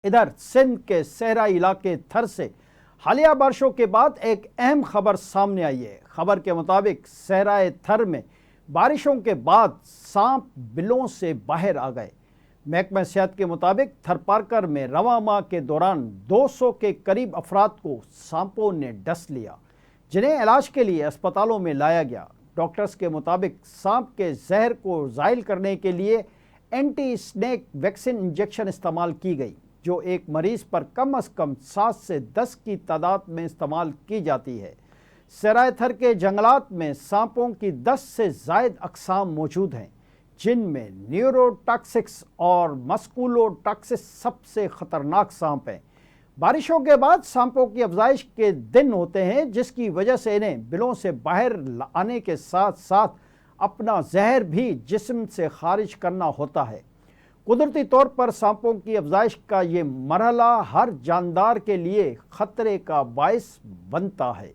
ادھر سندھ کے صحرائی علاقے تھر سے حالیہ بارشوں کے بعد ایک اہم خبر سامنے آئی ہے۔ خبر کے مطابق صحرائے تھر میں بارشوں کے بعد سانپ بلوں سے باہر آ گئے۔ محکمہ صحت کے مطابق تھر پارکر میں رواں ماہ کے دوران 200 کے قریب افراد کو سانپوں نے ڈس لیا، جنہیں علاج کے لیے اسپتالوں میں لایا گیا۔ ڈاکٹرز کے مطابق سانپ کے زہر کو زائل کرنے کے لیے اینٹی اسنیک ویکسین انجیکشن استعمال کی گئی، جو ایک مریض پر کم از کم 7 سے 10 کی تعداد میں استعمال کی جاتی ہے۔ صحرائے تھر کے جنگلات میں سانپوں کی 10 سے زائد اقسام موجود ہیں، جن میں نیوروٹاکسکس اور مسکولوٹاکسس سب سے خطرناک سانپ ہیں۔ بارشوں کے بعد سانپوں کی افزائش کے دن ہوتے ہیں، جس کی وجہ سے انہیں بلوں سے باہر آنے کے ساتھ ساتھ اپنا زہر بھی جسم سے خارج کرنا ہوتا ہے۔ قدرتی طور پر سانپوں کی افزائش کا یہ مرحلہ ہر جاندار کے لیے خطرے کا باعث بنتا ہے۔